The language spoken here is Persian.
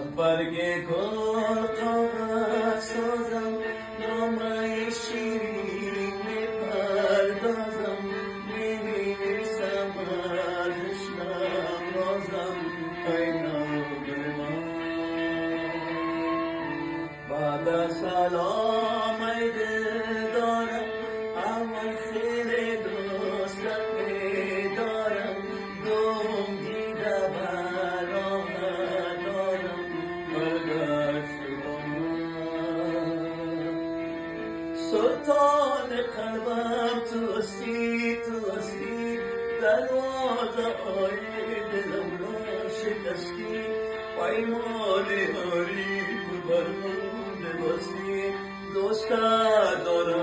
از برگ گل کاغذ سازم نامه شیرین میپردازم می‌نویسم ازش نوازم ای نوبر من بعد از سلام ای دلدارم اول خیلی دوستت می‌دارم دوم دیده برامت دارم برگشت سلطان قلبم توستی دروازه های دلم را شکستی پیمان حریف بر من بستی دوست دارم